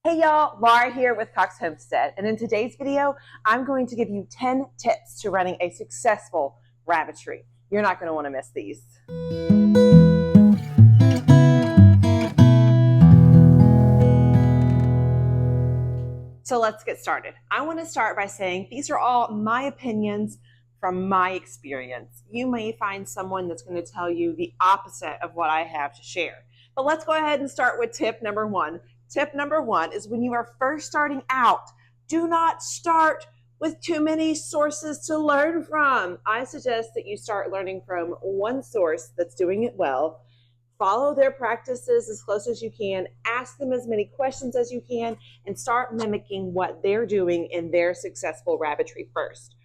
Hey y'all, Laura here with Cox Homestead, and in today's video, I'm going to give you 10 tips to running a successful rabbitry. You're not going to want to miss these. So let's get started. I want to start by saying these are all my opinions from my experience. You may find someone that's going to tell you the opposite of what I have to share. But let's go ahead and start with tip number one. Tip number one is when you are first starting out, do not start with too many sources to learn from. I suggest that you start learning from one source that's doing it well. Follow their practices as close as you can, ask them as many questions as you can, and start mimicking what they're doing in their successful rabbitry first.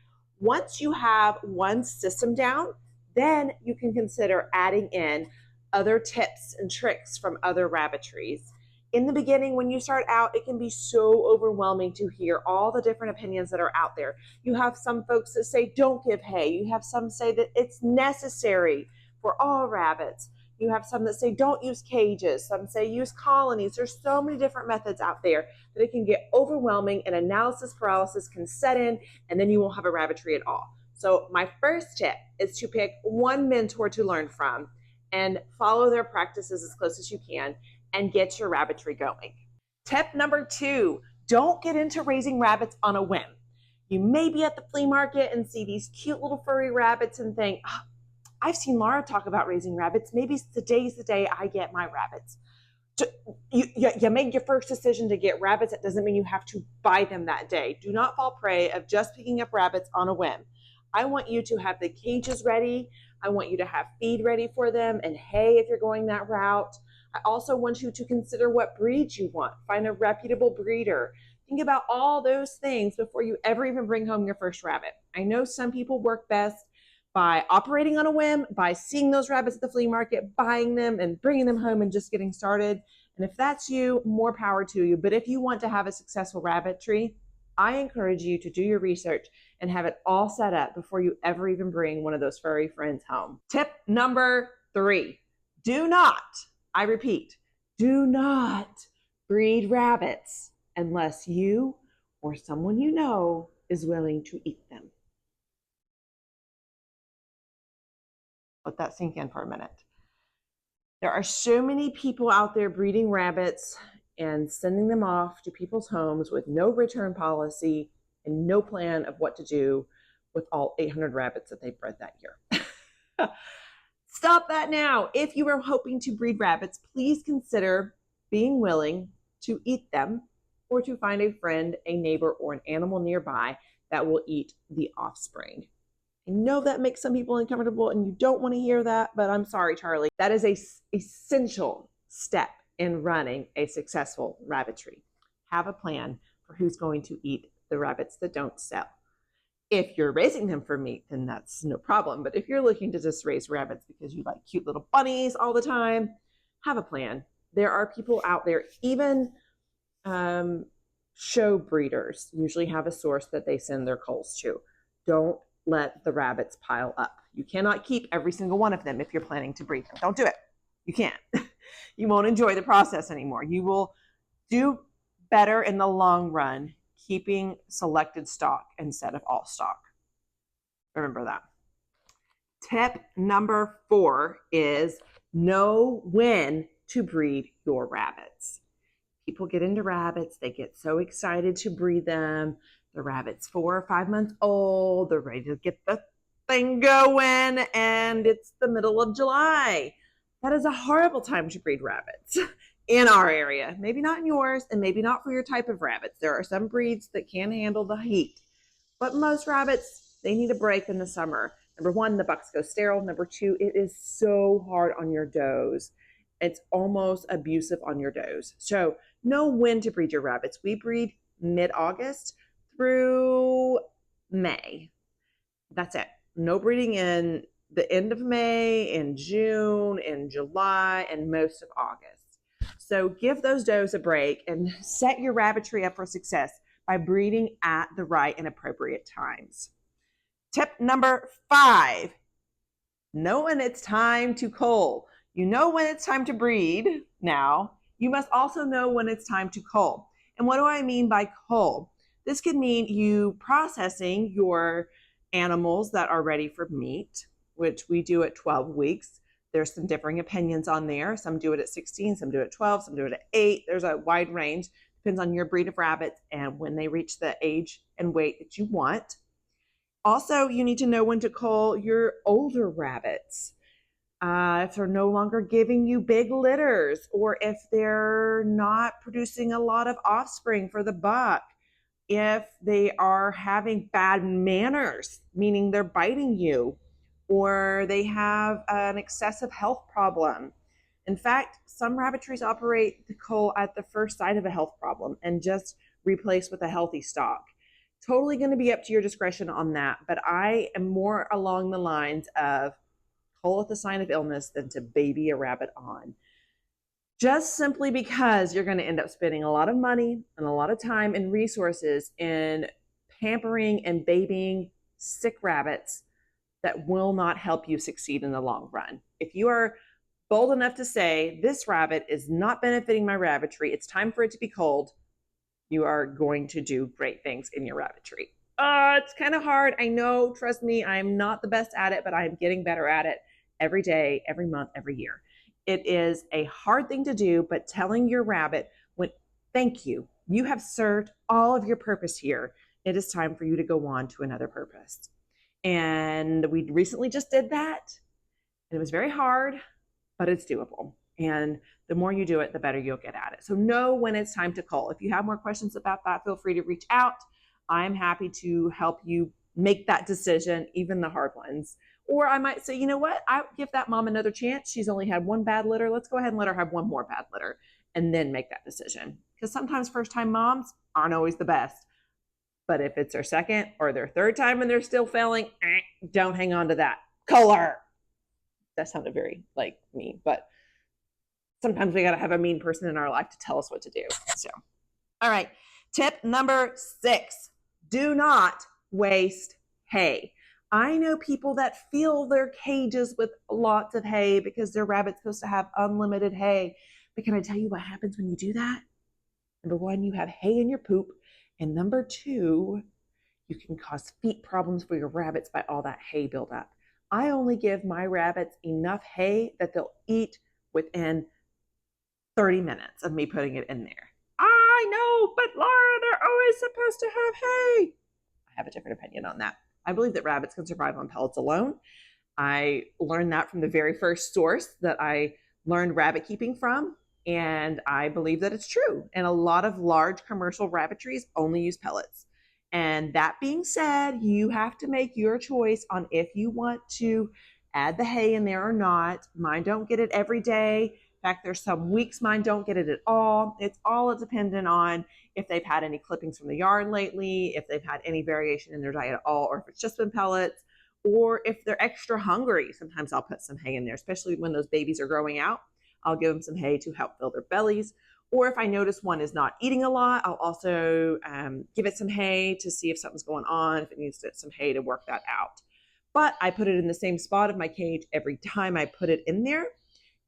Once you have one system down, then you can consider adding in other tips and tricks from other rabbitries. In the beginning, when you start out, it can be so overwhelming to hear all the different opinions that are out there. You have some folks that say, don't give hay. You have some say that it's necessary for all rabbits. You have some that say don't use cages. Some say use colonies. There's so many different methods out there that it can get overwhelming and analysis paralysis can set in, and then you won't have a rabbitry at all. So my first tip is to pick one mentor to learn from and follow their practices as close as you can and get your rabbitry going. Tip number two, don't get into raising rabbits on a whim. You may be at the flea market and see these cute little furry rabbits and think, oh, I've seen Laura talk about raising rabbits. Maybe today's the day I get my rabbits. You make your first decision to get rabbits. That doesn't mean you have to buy them that day. Do not fall prey of just picking up rabbits on a whim. I want you to have the cages ready. I want you to have feed ready for them and hay if you're going that route. I also want you to consider what breeds you want. Find a reputable breeder. Think about all those things before you ever even bring home your first rabbit. I know some people work best by operating on a whim, by seeing those rabbits at the flea market, buying them and bringing them home and just getting started. And if that's you, more power to you. But if you want to have a successful rabbitry, I encourage you to do your research and have it all set up before you ever even bring one of those furry friends home. Tip number three, do not, I repeat, do not breed rabbits unless you or someone you know is willing to eat them. Let that sink in for a minute. There are so many people out there breeding rabbits and sending them off to people's homes with no return policy and no plan of what to do with all 800 rabbits that they've bred that year. Stop that now. If you are hoping to breed rabbits, please consider being willing to eat them or to find a friend, a neighbor, or an animal nearby that will eat the offspring. I know that makes some people uncomfortable and you don't want to hear that, but I'm sorry, Charlie. That is an essential step in running a successful rabbitry. Have a plan for who's going to eat the rabbits that don't sell. If you're raising them for meat, then that's no problem. But if you're looking to just raise rabbits because you like cute little bunnies all the time, have a plan. There are people out there, even show breeders usually have a source that they send their culls to. Don't let the rabbits pile up. You cannot keep every single one of them if you're planning to breed them. Don't do it. You can't. You won't enjoy the process anymore. You will do better in the long run keeping selected stock instead of all stock. Remember that. Tip number four is know when to breed your rabbits. People get into rabbits. They get so excited to breed them. The rabbit's 4 or 5 months old. They're ready to get the thing going, and it's the middle of July. That is a horrible time to breed rabbits in our area. Maybe not in yours, and maybe not for your type of rabbits. There are some breeds that can handle the heat, but most rabbits, they need a break in the summer. Number one, the bucks go sterile. Number two, it is so hard on your does. It's almost abusive on your does. So know when to breed your rabbits. We breed mid-August through May. That's it. No breeding in the end of May, in June, in July, and most of August. So give those does a break and set your rabbitry up for success by breeding at the right and appropriate times. Tip number five, know when it's time to cull. You know when it's time to breed now. You must also know when it's time to cull. And what do I mean by cull? This could mean you processing your animals that are ready for meat, which we do at 12 weeks. There's some differing opinions on there. Some do it at 16, some do it at 12, some do it at 8. There's a wide range. Depends on your breed of rabbits and when they reach the age and weight that you want. Also, you need to know when to cull your older rabbits. If they're no longer giving you big litters, or if they're not producing a lot of offspring for the buck, if they are having bad manners, meaning they're biting you, or they have an excessive health problem. In fact, some rabbitries operate the cull at the first sign of a health problem and just replace with a healthy stock. Totally going to be up to your discretion on that, but I am more along the lines of cull at the sign of illness than to baby a rabbit on. Just simply because you're going to end up spending a lot of money and a lot of time and resources in pampering and babying sick rabbits that will not help you succeed in the long run. If you are bold enough to say, this rabbit is not benefiting my rabbitry, it's time for it to be culled, you are going to do great things in your rabbitry. It's kind of hard. I know, trust me, I'm not the best at it, but I'm getting better at it every day, every month, every year. It is a hard thing to do, but telling your rabbit, thank you, you have served all of your purpose here. It is time for you to go on to another purpose. And we recently just did that. And it was very hard, but it's doable. And the more you do it, the better you'll get at it. So know when it's time to cull. If you have more questions about that, feel free to reach out. I'm happy to help you make that decision, even the hard ones. Or I might say, you know what? I'll give that mom another chance. She's only had one bad litter. Let's go ahead and let her have one more bad litter and then make that decision. Because sometimes first-time moms aren't always the best. But if it's their second or their third time and they're still failing, don't hang on to that. Cull her. That sounded very like me, but sometimes we got to have a mean person in our life to tell us what to do. So, all right. Tip number 6, do not waste hay. I know people that fill their cages with lots of hay because their rabbit's supposed to have unlimited hay. But can I tell you what happens when you do that? Number 1, you have hay in your poop. And number 2, you can cause feet problems for your rabbits by all that hay buildup. I only give my rabbits enough hay that they'll eat within 30 minutes of me putting it in there. I know, but Laura, they're always supposed to have hay. I have a different opinion on that. I believe that rabbits can survive on pellets alone. I learned that from the very first source that I learned rabbit keeping from, and I believe that it's true. And a lot of large commercial rabbitries only use pellets. And that being said, you have to make your choice on if you want to add the hay in there or not. Mine don't get it every day. In fact, there's some weeks mine don't get it at all. It's all dependent on if they've had any clippings from the yard lately, if they've had any variation in their diet at all, or if it's just been pellets, or if they're extra hungry. Sometimes I'll put some hay in there, especially when those babies are growing out. I'll give them some hay to help fill their bellies. Or if I notice one is not eating a lot, I'll also give it some hay to see if something's going on, if it needs some hay to work that out. But I put it in the same spot of my cage every time I put it in there,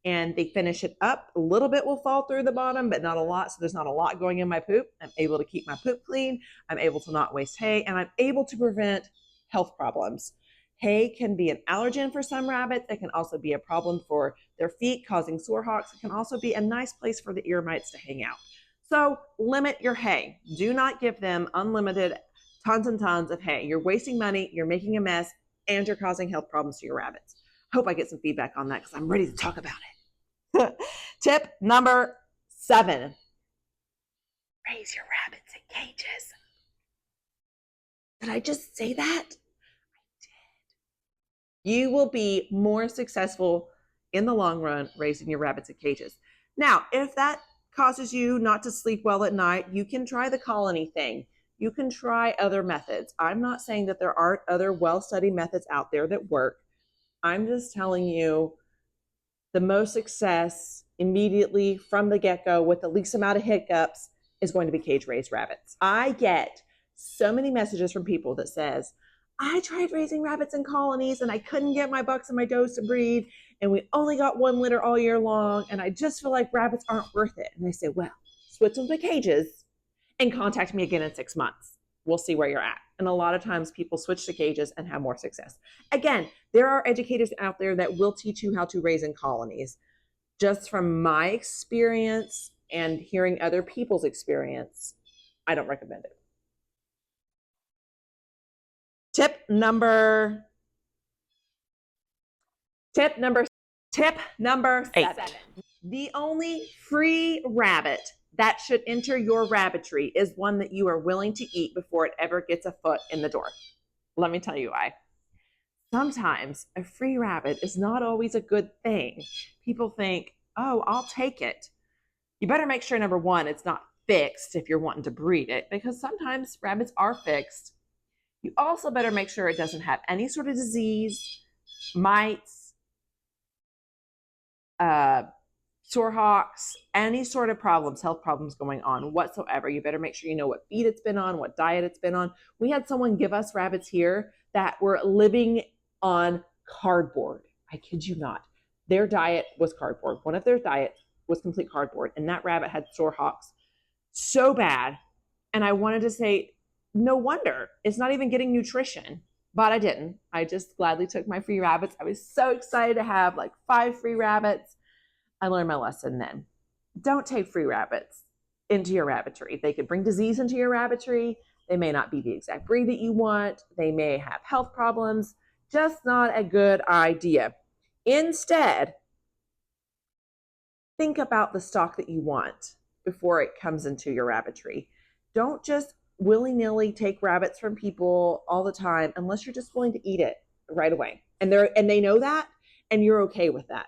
and they finish it up. A little bit will fall through the bottom, but not a lot, so there's not a lot going in my poop. I'm able to keep my poop clean. I'm able to not waste hay, and I'm able to prevent health problems. Hay can be an allergen for some rabbits. It can also be a problem for their feet, causing sore hocks. It can also be a nice place for the ear mites to hang out. So limit your hay. Do not give them unlimited tons and tons of hay. You're wasting money, you're making a mess, and you're causing health problems to your rabbits. Hope I get some feedback on that because I'm ready to talk about it. Tip number 7. Raise your rabbits in cages. Did I just say that? You will be more successful in the long run raising your rabbits in cages. Now, if that causes you not to sleep well at night, you can try the colony thing. You can try other methods. I'm not saying that there aren't other well-studied methods out there that work. I'm just telling you the most success immediately from the get-go with the least amount of hiccups is going to be cage-raised rabbits. I get so many messages from people that says, I tried raising rabbits in colonies and I couldn't get my bucks and my does to breed, and we only got one litter all year long, and I just feel like rabbits aren't worth it. And I say, well, switch them to cages and contact me again in 6 months. We'll see where you're at. And a lot of times people switch to cages and have more success. Again, there are educators out there that will teach you how to raise in colonies. Just from my experience and hearing other people's experience, I don't recommend it. Tip number 7. The only free rabbit that should enter your rabbitry is one that you are willing to eat before it ever gets a foot in the door. Let me tell you why. Sometimes a free rabbit is not always a good thing. People think, oh, I'll take it. You better make sure, number one, it's not fixed if you're wanting to breed it, because sometimes rabbits are fixed. You also better make sure it doesn't have any sort of disease, mites, sore hocks, any sort of problems, health problems going on whatsoever. You better make sure you know what feed it's been on, what diet it's been on. We had someone give us rabbits here that were living on cardboard. I kid you not. Their diet was cardboard. One of their diets was complete cardboard, and that rabbit had sore hocks so bad. And I wanted to say, no wonder it's not even getting nutrition, but I didn't. I just gladly took my free rabbits. I was so excited to have like 5 free rabbits. I learned my lesson then. Don't take free rabbits into your rabbitry. They could bring disease into your rabbitry. They may not be the exact breed that you want. They may have health problems. Just not a good idea. Instead, think about the stock that you want before it comes into your rabbitry. Don't just willy-nilly take rabbits from people all the time unless you're just willing to eat it right away. And they know that, and you're okay with that.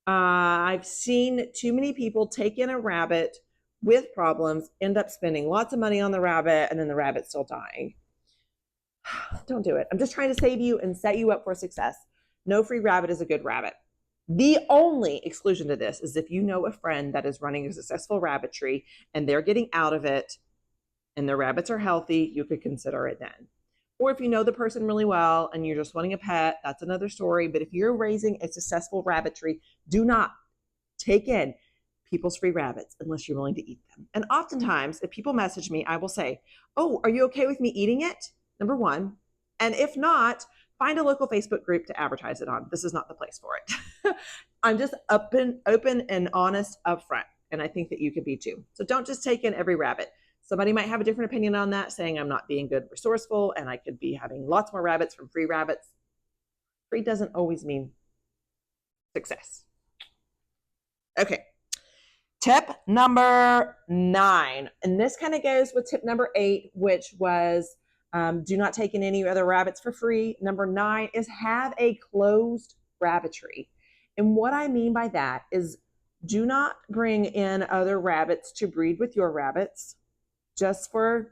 I've seen too many people take in a rabbit with problems, end up spending lots of money on the rabbit, and then the rabbit's still dying. Don't do it. I'm just trying to save you and set you up for success. No free rabbit is a good rabbit. The only exclusion to this is if you know a friend that is running a successful rabbitry and they're getting out of it and their rabbits are healthy, you could consider it then. Or if you know the person really well and you're just wanting a pet, that's another story. But if you're raising a successful rabbitry, do not take in people's free rabbits unless you're willing to eat them. And oftentimes, if people message me, I will say, oh, are you okay with me eating it? Number one. And if not, find a local Facebook group to advertise it on. This is not the place for it. I'm just open and honest up front. And I think that you could be too. So don't just take in every rabbit. Somebody might have a different opinion on that, saying I'm not being good, resourceful, and I could be having lots more rabbits from free rabbits. Free doesn't always mean success. Okay. Tip number 9. And this kind of goes with tip number 8, which was do not take in any other rabbits for free. Number 9 is have a closed rabbitry. And what I mean by that is do not bring in other rabbits to breed with your rabbits just for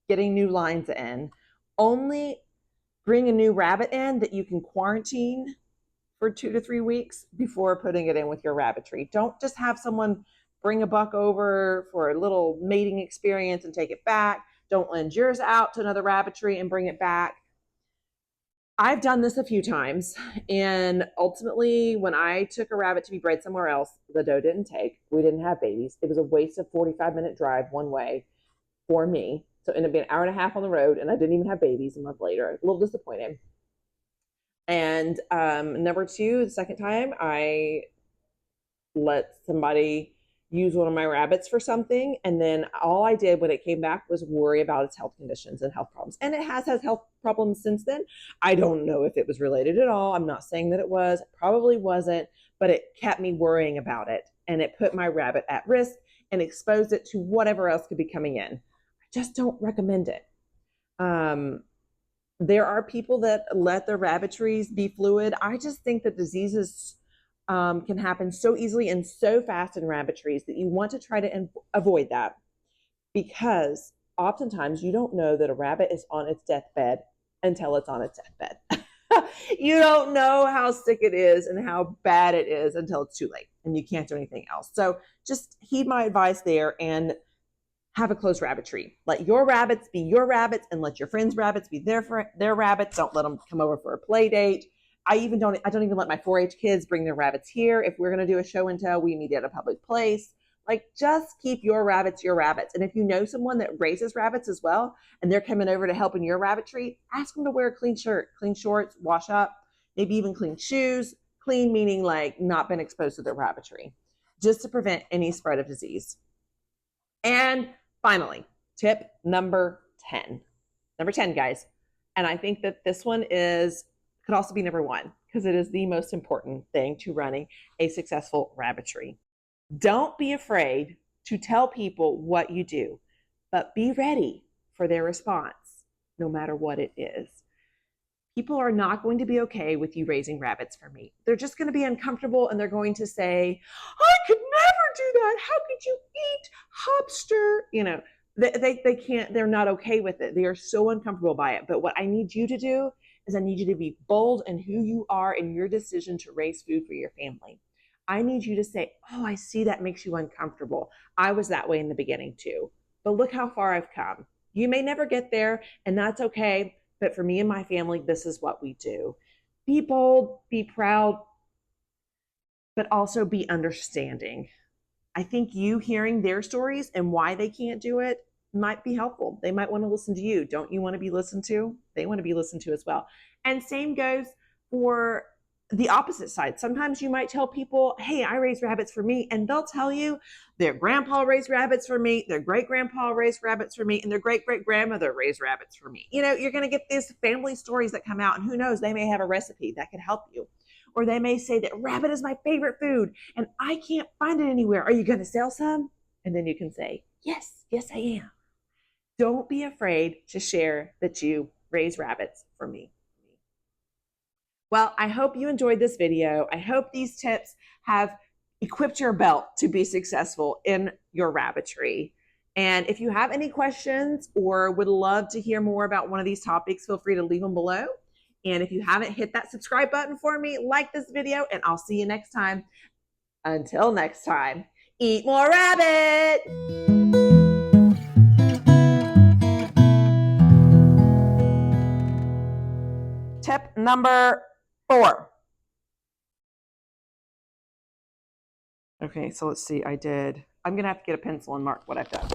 getting new lines in. Only bring a new rabbit in that you can quarantine for 2 to 3 weeks before putting it in with your rabbitry. Don't just have someone bring a buck over for a little mating experience and take it back. Don't lend yours out to another rabbitry and bring it back. I've done this a few times, and ultimately when I took a rabbit to be bred somewhere else, the doe didn't take. We didn't have babies. It was a waste of 45-minute drive one way for me. So it ended up being an hour and a half on the road, and I didn't even have babies a month later. A little disappointed. And number 2, the second time, I let somebody use one of my rabbits for something, and then all I did when it came back was worry about its health conditions and health problems. And it has health problems since then. I don't know if it was related at all. I'm not saying that it was. It probably wasn't, but it kept me worrying about it, and it put my rabbit at risk and exposed it to whatever else could be coming in. I just don't recommend it. There are people that let their rabbitries be fluid. I just think that diseases can happen so easily and so fast in rabbitries that you want to try to avoid that, because oftentimes you don't know that a rabbit is on its deathbed until it's on its deathbed. You don't know how sick it is and how bad it is until it's too late and you can't do anything else. So just heed my advice there and have a closed rabbitry. Let your rabbits be your rabbits and let your friends' rabbits be their rabbits. Don't let them come over for a play date. I don't even let my 4-H kids bring their rabbits here. If we're going to do a show and tell, we meet at a public place. Like, just keep your rabbits your rabbits. And if you know someone that raises rabbits as well, and they're coming over to help in your rabbitry, ask them to wear a clean shirt, clean shorts, wash up, maybe even clean shoes. Clean meaning like not been exposed to their rabbitry, just to prevent any spread of disease. And finally, tip number 10. Number 10, guys. And I think that this one could also be number 1 because it is the most important thing to running a successful rabbitry. Don't be afraid to tell people what you do, but be ready for their response, no matter what it is. People are not going to be okay with you raising rabbits for meat. They're just going to be uncomfortable and they're going to say, I could never do that. How could you eat lobster? You know, they can't, they're not okay with it. They are so uncomfortable by it. But what I need you to do is I need you to be bold in who you are in your decision to raise food for your family. I need you to say, oh, I see that makes you uncomfortable. I was that way in the beginning too. But look how far I've come. You may never get there, and that's okay. But for me and my family, this is what we do. Be bold, be proud, but also be understanding. I think you hearing their stories and why they can't do it might be helpful. They might want to listen to you. Don't you want to be listened to? They want to be listened to as well. And same goes for the opposite side. Sometimes you might tell people, hey, I raise rabbits for meat, and they'll tell you their grandpa raised rabbits for meat, their great grandpa raised rabbits for meat, and their great great grandmother raised rabbits for meat. You know, you're going to get these family stories that come out, and who knows, they may have a recipe that could help you. Or they may say that rabbit is my favorite food and I can't find it anywhere. Are you going to sell some? And then you can say, yes, yes, I am. Don't be afraid to share that you raise rabbits for me. Well, I hope you enjoyed this video. I hope these tips have equipped your belt to be successful in your rabbitry. And if you have any questions or would love to hear more about one of these topics, feel free to leave them below. And if you haven't hit that subscribe button for me, like this video, and I'll see you next time. Until next time, eat more rabbit! Tip number 4. Okay, so let's see, I'm gonna have to get a pencil and mark what I've done.